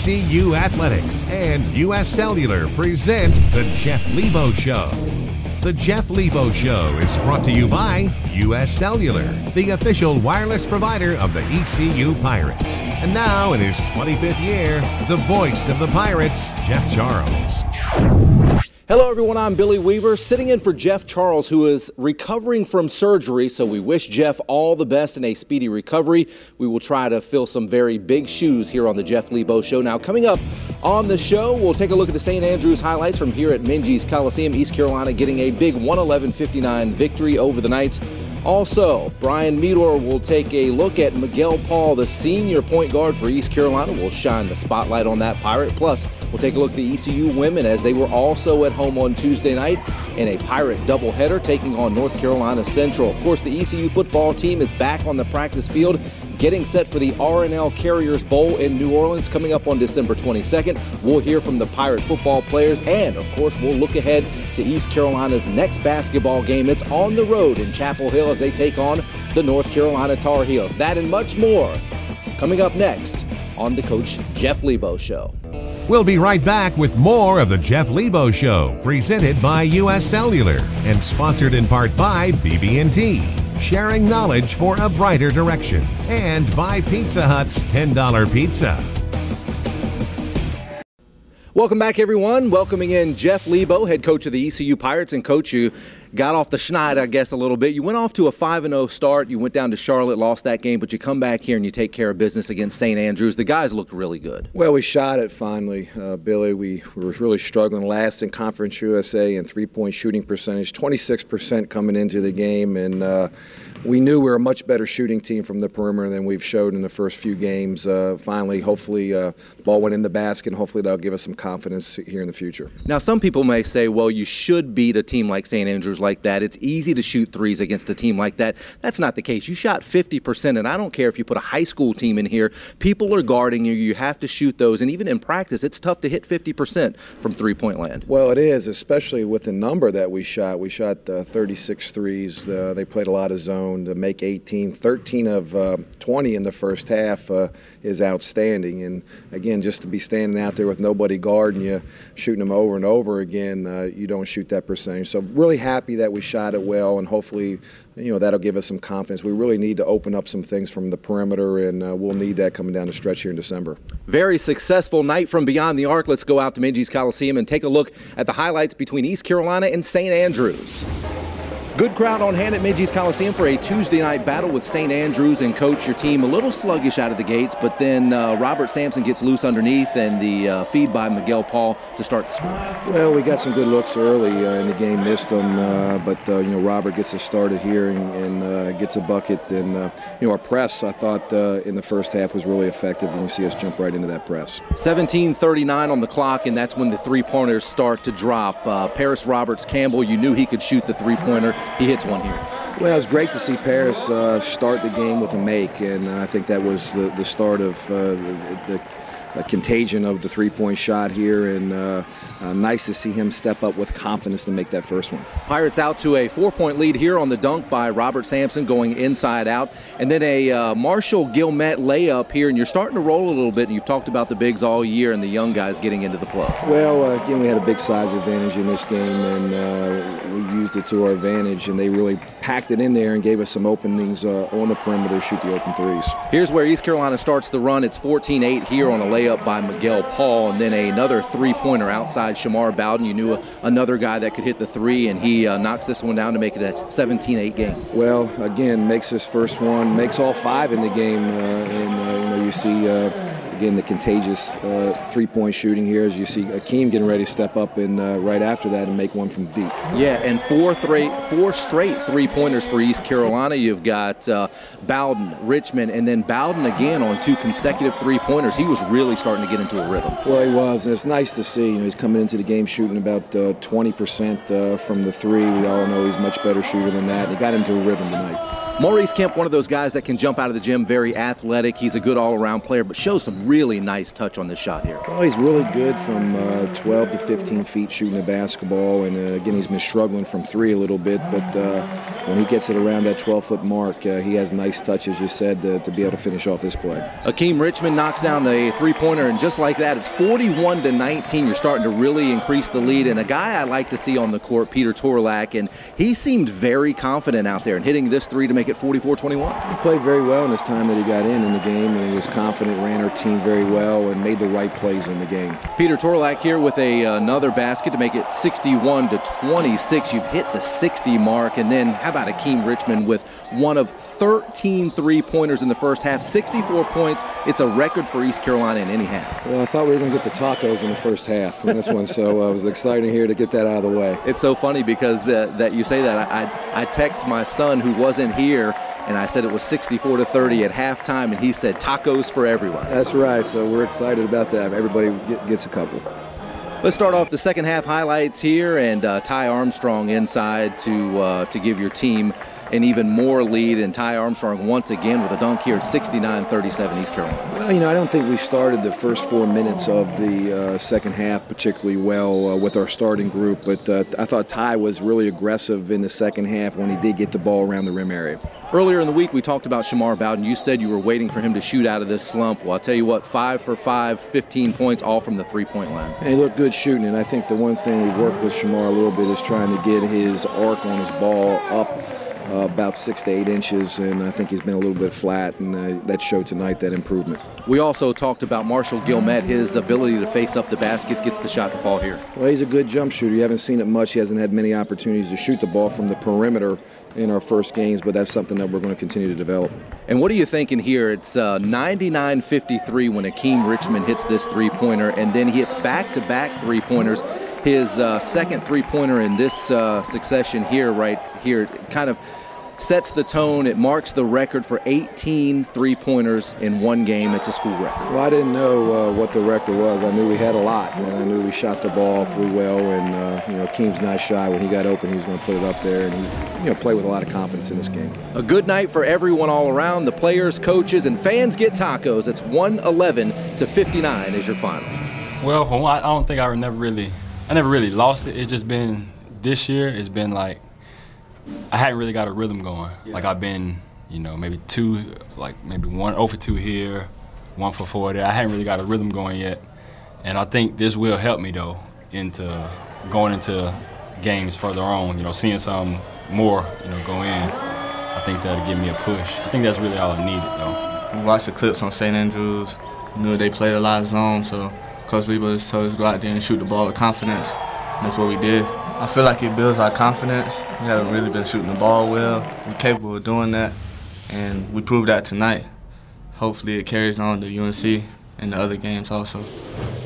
ECU Athletics and U.S. Cellular present The Jeff Lebo Show. The Jeff Lebo Show is brought to you by U.S. Cellular, the official wireless provider of the ECU Pirates. And now, in his 25th year, the voice of the Pirates, Jeff Charles. Hello everyone, I'm Billy Weaver, sitting in for Jeff Charles, who is recovering from surgery, so we wish Jeff all the best in a speedy recovery. We will try to fill some very big shoes here on the Jeff Lebo Show. Now, coming up on the show, we'll take a look at the St. Andrews highlights from here at Minges Coliseum. East Carolina getting a big 111-59 victory over the Knights. Also, Brian Meador will take a look at Miguel Paul, the senior point guard for East Carolina. We'll shine the spotlight on that Pirate. Plus, we'll take a look at the ECU women as they were also at home on Tuesday night in a Pirate doubleheader taking on North Carolina Central. Of course, the ECU football team is back on the practice field, getting set for the R&L Carriers Bowl in New Orleans coming up on December 22nd. We'll hear from the Pirate football players, and of course we'll look ahead to East Carolina's next basketball game. It's on the road in Chapel Hill as they take on the North Carolina Tar Heels. That and much more coming up next on the Coach Jeff Lebo Show. We'll be right back with more of the Jeff Lebo Show, presented by U.S. Cellular and sponsored in part by BB&T. Sharing knowledge for a brighter direction, and by Pizza Hut's $10 pizza. Welcome back, everyone. Welcoming in Jeff Lebo, head coach of the ECU Pirates. And coach, you got off the schneid, I guess, a little bit. You went off to a 5-0 start. You went down to Charlotte, lost that game, but you come back here and you take care of business against St. Andrews. The guys looked really good. Well, we shot it finally, Billy. We were really struggling last in Conference USA in three-point shooting percentage, 26% coming into the game, and we knew we were a much better shooting team from the perimeter than we've showed in the first few games. Finally, hopefully, the ball went in the basket, and hopefully that'll give us some confidence here in the future. Now, some people may say, well, you should beat a team like St. Andrews like that. It's easy to shoot threes against a team like that. That's not the case. You shot 50%, and I don't care if you put a high school team in here. People are guarding you. You have to shoot those, and even in practice, it's tough to hit 50% from three-point land. Well, it is, especially with the number that we shot. We shot 36 threes. They played a lot of zone to make 18. 13 of 20 in the first half is outstanding. And, again, just to be standing out there with nobody guarding you, shooting them over and over again, you don't shoot that percentage. So really happy that we shot it well, and hopefully, that'll give us some confidence. We really need to open up some things from the perimeter, and we'll need that coming down the stretch here in December. Very successful night from beyond the arc. Let's go out to Minges Coliseum and take a look at the highlights between East Carolina and St. Andrews. Good crowd on hand at Minges Coliseum for a Tuesday night battle with St. Andrews. And coach, your team a little sluggish out of the gates, but then Robert Sampson gets loose underneath, and the feed by Miguel Paul to start the score. Well, we got some good looks early in the game, missed them, but Robert gets us started here and gets a bucket. And our press, I thought in the first half was really effective, and you see us jump right into that press. 17:39 on the clock, and that's when the three-pointers start to drop. Paris Roberts-Campbell, you knew he could shoot the three-pointer. He hits one here. Well, it's great to see Paris start the game with a make, and I think that was the start of the contagion of the three-point shot here, and nice to see him step up with confidence to make that first one. Pirates out to a 4-point lead here on the dunk by Robert Sampson going inside out, and then a Marshall Gilmet layup here, and you're starting to roll a little bit, and you've talked about the bigs all year and the young guys getting into the flow. Well, again, we had a big size advantage in this game, and we used it to our advantage, and they really packed it in there and gave us some openings on the perimeter to shoot the open threes. Here's where East Carolina starts the run. It's 14-8 here on a layup by Miguel Paul, and then another three-pointer outside Shamar Bowden. You knew another guy that could hit the three, and he knocks this one down to make it a 17-8 game. Well, again, makes his first one, makes all five in the game, and you see again the contagious three-point shooting here as you see Akeem getting ready to step up and right after that and make one from deep. Yeah, and four straight three-pointers for East Carolina. You've got Bowden, Richmond, and then Bowden again on two consecutive three-pointers. He was really starting to get into a rhythm. Well, he was, and it's nice to see. He's coming into the game shooting about 20% from the three. We all know he's a much better shooter than that. He got into a rhythm tonight. Maurice Kemp, one of those guys that can jump out of the gym, very athletic. He's a good all-around player, but shows some really nice touch on this shot here. Well, he's really good from 12 to 15 feet shooting the basketball, and again, he's been struggling from three a little bit, but when he gets it around that 12-foot mark, he has nice touch, as you said, to be able to finish off this play. Akeem Richmond knocks down a three-pointer, and just like that, it's 41-19. You're starting to really increase the lead. And a guy I like to see on the court, Peter Torlak, and he seemed very confident out there in hitting this three to make it 44-21. He played very well in his time that he got in the game, and he was confident, ran our team very well, and made the right plays in the game. Peter Torlak here with another basket to make it 61-26. You've hit the 60 mark, and then how about Akeem Richmond with one of 13 three-pointers in the first half, 64 points. It's a record for East Carolina in any half. Well, I thought we were going to get the tacos in the first half from this one, so I was excited here to get that out of the way. It's so funny because that you say that. I text my son who wasn't here, and I said it was 64-30 at halftime, and he said tacos for everyone. That's right, so we're excited about that. Everybody gets a couple. Let's start off the second half highlights here, and Ty Armstrong inside to give your team an even more lead, and Ty Armstrong once again with a dunk here at 69-37 East Carolina. Well, I don't think we started the first 4 minutes of the second half particularly well with our starting group, but I thought Ty was really aggressive in the second half when he did get the ball around the rim area. Earlier in the week, we talked about Shamar Bowden. You said you were waiting for him to shoot out of this slump. Well, I'll tell you what, 5 for 5, 15 points, all from the three-point line. And he looked good shooting, and I think the one thing we've worked with Shamar a little bit is trying to get his arc on his ball up about 6 to 8 inches, and I think he's been a little bit flat, and that showed tonight, that improvement. We also talked about Marshall Gilmette, his ability to face up the basket, gets the shot to fall here. Well, he's a good jump shooter. You haven't seen it much. He hasn't had many opportunities to shoot the ball from the perimeter in our first games, but that's something that we're going to continue to develop. And what are you thinking here? It's 99-53 when Akeem Richmond hits this three-pointer, and then he hits back-to-back three-pointers. His second three-pointer in this succession here, right here, kind of sets the tone. It marks the record for 18 three-pointers in one game. It's a school record. Well, I didn't know what the record was. I knew we had a lot, and I knew we shot the ball awfully well. And Akeem's not shy. When he got open, he was going to put it up there, and he played with a lot of confidence in this game. A good night for everyone all around. The players, coaches, and fans get tacos. It's 111-59 is your final. Well, for one, I don't think I never really lost it. It's just been this year. It's been like I hadn't really got a rhythm going. Yeah. Like I've been, maybe maybe 1 0 for 2 here, 1 for 4 there. I hadn't really got a rhythm going yet, and I think this will help me though into going into games further on. Seeing some more, go in. I think that'll give me a push. I think that's really all I needed though. We watched the clips on St. Andrews. Knew they played a lot of zone, so Coach Lebo just told us to go out there and shoot the ball with confidence. And that's what we did. I feel like it builds our confidence. We haven't really been shooting the ball well. We're capable of doing that, and we proved that tonight. Hopefully it carries on to UNC and the other games also.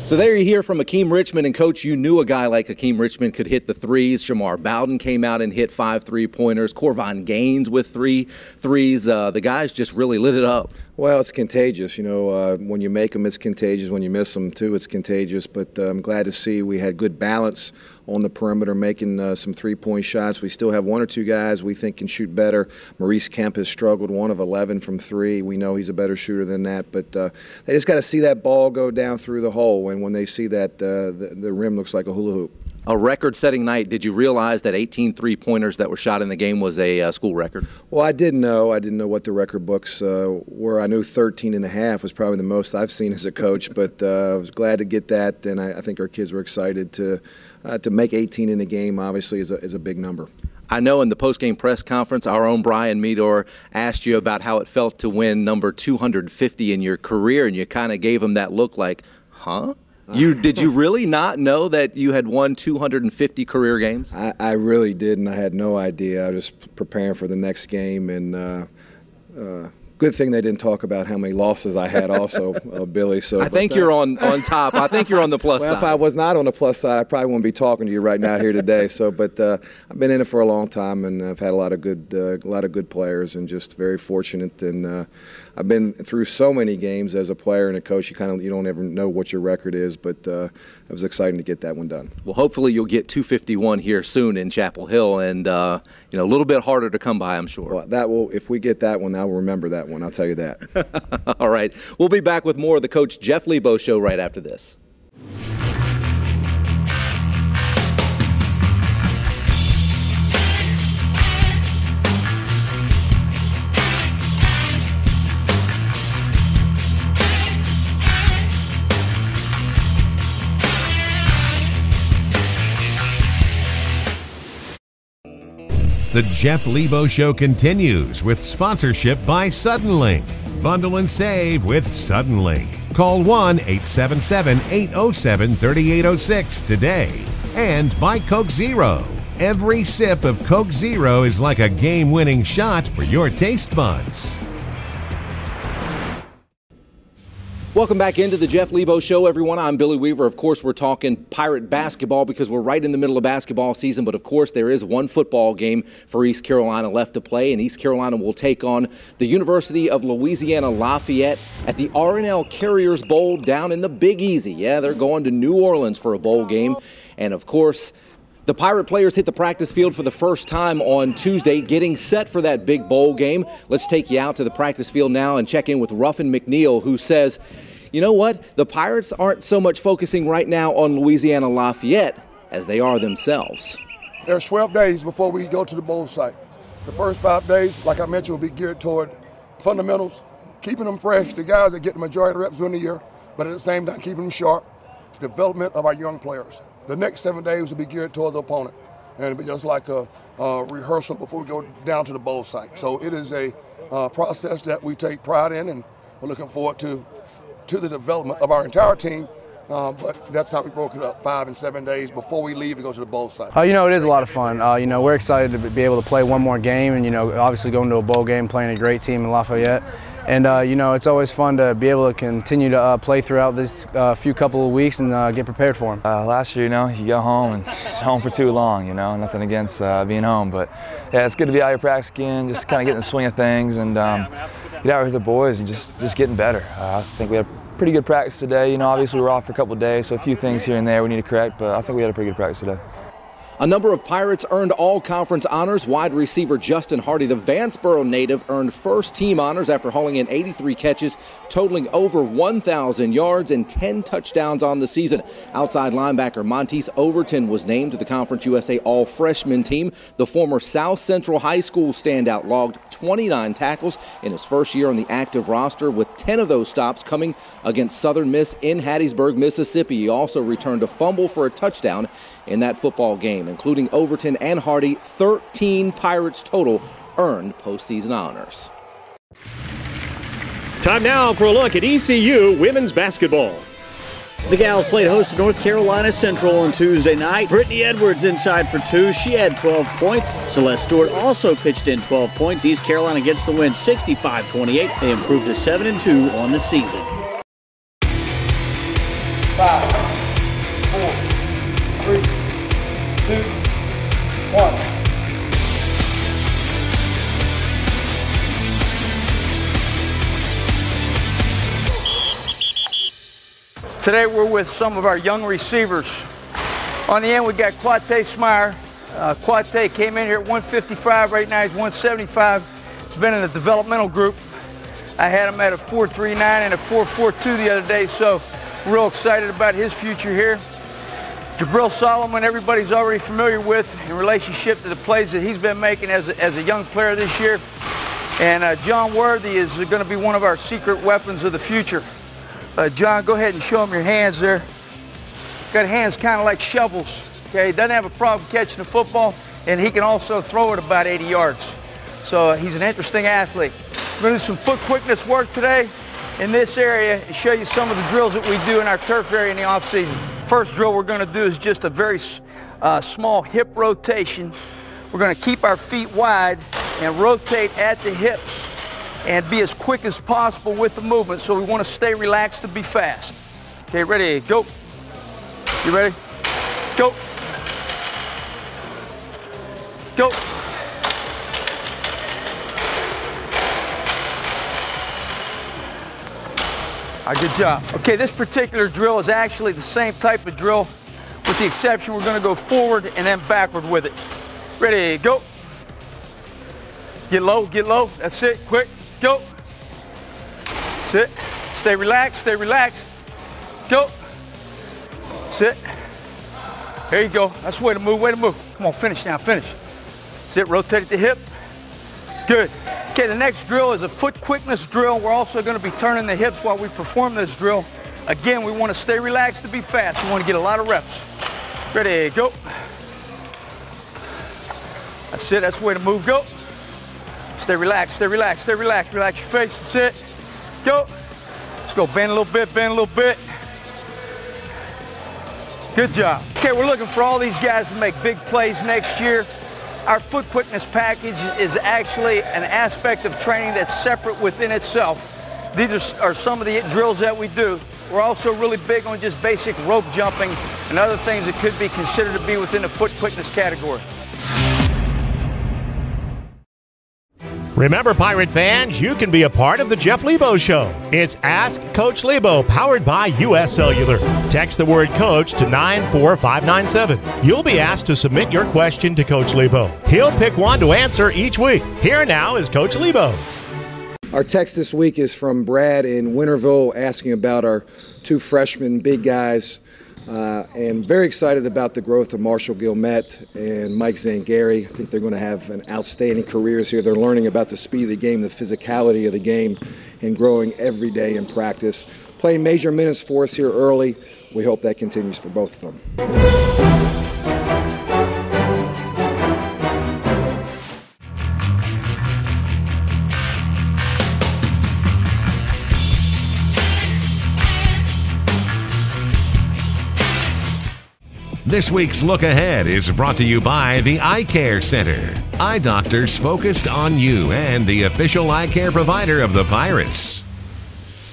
So there you hear from Akeem Richmond, and Coach, you knew a guy like Akeem Richmond could hit the threes. Shamar Bowden came out and hit 5 3-pointers. Corvon Gaines with 3 threes. The guys just really lit it up. Well, it's contagious. When you make them, it's contagious. When you miss them, too, it's contagious. But I'm glad to see we had good balance on the perimeter, making some three-point shots. We still have 1 or 2 guys we think can shoot better. Maurice Kemp has struggled, 1 of 11 from 3. We know he's a better shooter than that. But they just got to see that ball go down through the hole. And when they see that, the rim looks like a hula hoop. A record-setting night. Did you realize that 18 three-pointers that were shot in the game was a school record? Well, I didn't know. I didn't know what the record books were. I knew 13.5 was probably the most I've seen as a coach, but I was glad to get that, and I think our kids were excited to make 18 in the game. Obviously, is a big number. I know in the post-game press conference, our own Brian Meador asked you about how it felt to win number 250 in your career, and you kind of gave him that look like, huh? Did you really not know that you had won 250 career games? I really didn't. I had no idea. I was just preparing for the next game, and good thing they didn't talk about how many losses I had also, Billy. So I think you're on top. I think you're on the plus side. If I was not on the plus side, I probably wouldn't be talking to you right now here today. But I've been in it for a long time, and I've had a lot of good players, and just very fortunate. And I've been through so many games as a player and a coach. You don't ever know what your record is, but it was exciting to get that one done. Well, hopefully you'll get 251 here soon in Chapel Hill, and a little bit harder to come by, I'm sure. Well, if we get that one, I will remember that one. I'll tell you that. All right. We'll be back with more of the Coach Jeff Lebo Show right after this. The Jeff Lebo Show continues with sponsorship by Suddenlink. Bundle and save with Suddenlink. Call 1-877-807-3806 today. And by Coke Zero. Every sip of Coke Zero is like a game-winning shot for your taste buds. Welcome back into the Jeff Lebo Show, everyone. I'm Billy Weaver. Of course, we're talking Pirate basketball because we're right in the middle of basketball season. But, of course, there is one football game for East Carolina left to play, and East Carolina will take on the University of Louisiana Lafayette at the R+L Carriers Bowl down in the Big Easy. Yeah, they're going to New Orleans for a bowl game. And, of course, the Pirate players hit the practice field for the first time on Tuesday, getting set for that big bowl game. Let's take you out to the practice field now and check in with Ruffin McNeil, who says, you know what? The Pirates aren't so much focusing right now on Louisiana Lafayette as they are themselves. There's 12 days before we go to the bowl site. The first 5 days, like I mentioned, will be geared toward fundamentals, keeping them fresh, the guys that get the majority of the reps during the year, but at the same time keeping them sharp, development of our young players. The next 7 days will be geared toward the opponent, and it'll be just like a rehearsal before we go down to the bowl site. So it is a process that we take pride in, and we're looking forward to the development of our entire team. But that's how we broke it up, 5 and 7 days before we leave to go to the bowl site. You know, it is a lot of fun. You know, we're excited to be able to play one more game, and, you know, obviously going to a bowl game, playing a great team in Lafayette. And, you know, it's always fun to be able to continue to play throughout this few couple of weeks and get prepared for them. Last year, you know, you go home and it's home for too long, you know, nothing against being home. But, yeah, it's good to be out here practicing again, just kind of getting the swing of things and get out here with the boys and just getting better. I think we had a pretty good practice today. You know, obviously we were off for a couple of days, so a few things here and there we need to correct, but I think we had a pretty good practice today. A number of Pirates earned all-conference honors. Wide receiver Justin Hardy, the Vanceboro native, earned first-team honors after hauling in 83 catches, totaling over 1,000 yards and 10 touchdowns on the season. Outside linebacker Montese Overton was named to the Conference USA All-Freshman team. The former South Central High School standout logged 29 tackles in his first year on the active roster, with 10 of those stops coming against Southern Miss in Hattiesburg, Mississippi. He also returned a fumble for a touchdown in that football game. Including Overton and Hardy, 13 Pirates total earned postseason honors. Time now for a look at ECU women's basketball. The Gals played host to North Carolina Central on Tuesday night. Brittany Edwards inside for 2. She had 12 points. Celeste Stewart also pitched in 12 points. East Carolina gets the win 65-28. They improved to 7-2 on the season. 5, 4, 3, 2, 1. Today we're with some of our young receivers. On the end we got Quate Smyer. Quate came in here at 155, right now he's 175. He's been in the developmental group. I had him at a 4.39 and a 4.42 the other day, so real excited about his future here. Jabril Solomon, everybody's already familiar with in relationship to the plays that he's been making as a young player this year. And John Worthy is going to be one of our secret weapons of the future. John, go ahead and show him your hands there. Got hands kind of like shovels. Okay, he doesn't have a problem catching the football, and he can also throw it about 80 yards. So he's an interesting athlete. We're going to do some foot quickness work today in this area and show you some of the drills that we do in our turf area in the off season. First drill we're going to do is just a very small hip rotation. We're going to keep our feet wide and rotate at the hips and be as quick as possible with the movement, so we want to stay relaxed and be fast. Okay, ready, go. You ready? Go. Go. All right, good job. Okay, this particular drill is actually the same type of drill, with the exception we're going to go forward and then backward with it. Ready, go. Get low, that's it, quick, go. Sit, stay relaxed, go. Sit. There you go, that's the way to move, Come on, finish now, finish. Sit, rotate at the hip. Good. Okay, the next drill is a foot quickness drill. We're also going to be turning the hips while we perform this drill. Again, we want to stay relaxed to be fast. We want to get a lot of reps. Ready, go. That's it. That's the way to move. Go. Stay relaxed. Stay relaxed. Stay relaxed. Relax your face. That's it. Go. Let's go. Bend a little bit. Bend a little bit. Good job. Okay, we're looking for all these guys to make big plays next year. Our foot quickness package is actually an aspect of training that's separate within itself. These are some of the drills that we do. We're also really big on just basic rope jumping and other things that could be considered to be within the foot quickness category. Remember, Pirate fans, you can be a part of the Jeff Lebo Show. It's Ask Coach Lebo, powered by U.S. Cellular. Text the word coach to 94597. You'll be asked to submit your question to Coach Lebo. He'll pick one to answer each week. Here now is Coach Lebo. Our text this week is from Brad in Winterville asking about our two freshmen, big guys, and very excited about the growth of Marshall Gilmette and Mike Zangari. I think they're going to have an outstanding careers here. They're learning about the speed of the game, the physicality of the game, and growing every day in practice. Playing major minutes for us here early. We hope that continues for both of them. This week's Look Ahead is brought to you by the Eye Care Center. Eye doctors focused on you and the official eye care provider of the Pirates.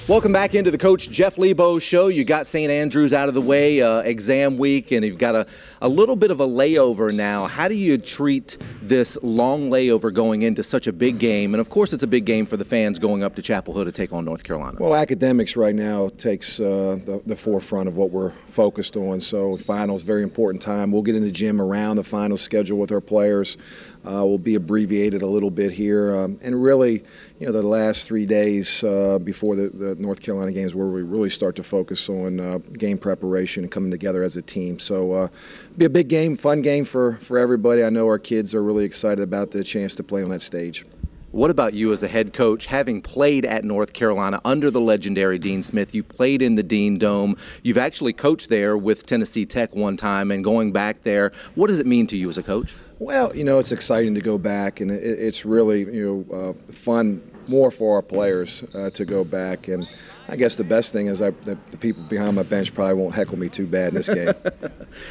Welcome back into the Coach Jeff Lebo Show. You got St. Andrews out of the way, exam week, and you've got a little bit of a layover now. How do you treat this long layover going into such a big game? And, of course, it's a big game for the fans going up to Chapel Hill to take on North Carolina. Well, academics right now takes the forefront of what we're focused on. So finals, very important time. We'll get in the gym around the final schedule with our players. We'll be abbreviated a little bit here. And really, you know, the last 3 days before the North Carolina games where we really start to focus on game preparation and coming together as a team. So be a big game, fun game for everybody. I know our kids are really excited about the chance to play on that stage. What about you as a head coach, having played at North Carolina under the legendary Dean Smith? You played in the Dean Dome. You've actually coached there with Tennessee Tech one time, and going back there, what does it mean to you as a coach? Well, you know, it's exciting to go back, and it's really, fun more for our players to go back. And I guess the best thing is that the people behind my bench probably won't heckle me too bad in this game.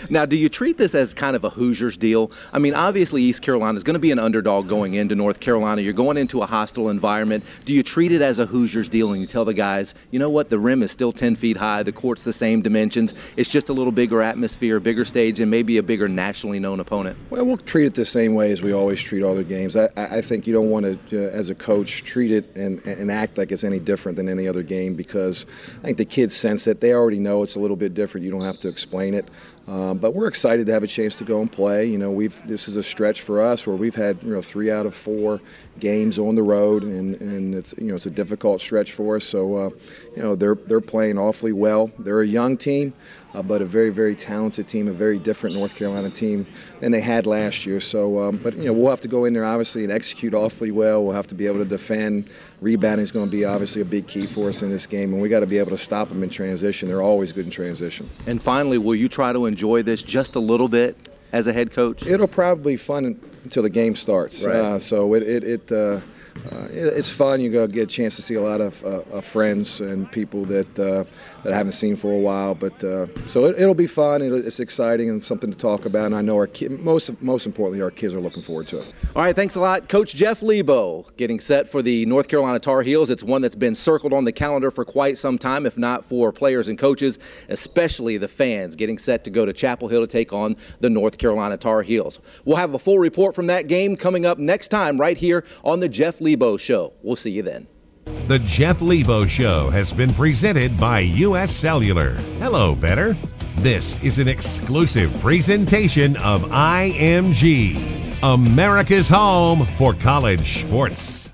Now, do you treat this as kind of a Hoosiers deal? I mean, obviously East Carolina is going to be an underdog going into North Carolina. You're going into a hostile environment. Do you treat it as a Hoosiers deal and you tell the guys, you know what, the rim is still 10 feet high, the court's the same dimensions, it's just a little bigger atmosphere, bigger stage, and maybe a bigger nationally known opponent? Well, we'll treat it the same way as we always treat other games. I think you don't want to, as a coach, treat it and act like it's any different than any other game, because I think the kids sense that. They already know it's a little bit different. You don't have to explain it. But we're excited to have a chance to go and play. You know, this is a stretch for us where we've had 3 out of 4 games on the road, and it's it's a difficult stretch for us. So they're playing awfully well. They're a young team, but a very, very talented team, a very different North Carolina team than they had last year. So, but we'll have to go in there obviously and execute awfully well. We'll have to be able to defend. Rebounding is going to be obviously a big key for us in this game, and we got to be able to stop them in transition. They're always good in transition. And finally, will you try to enjoy this just a little bit as a head coach? It'll probably be fun until the game starts. Right. So it's fun. You go get a chance to see a lot of friends and people that I haven't seen for a while. But so it'll be fun. It's exciting and something to talk about. And I know our most importantly, our kids are looking forward to it. All right, thanks a lot, Coach Jeff Lebo, getting set for the North Carolina Tar Heels. It's one that's been circled on the calendar for quite some time, if not for players and coaches, especially the fans, getting set to go to Chapel Hill to take on the North Carolina Tar Heels. We'll have a full report from that game coming up next time right here on the Jeff Lebo Show. We'll see you then. The Jeff Lebo Show has been presented by U.S. Cellular. Hello, Better. This is an exclusive presentation of IMG, America's home for college sports.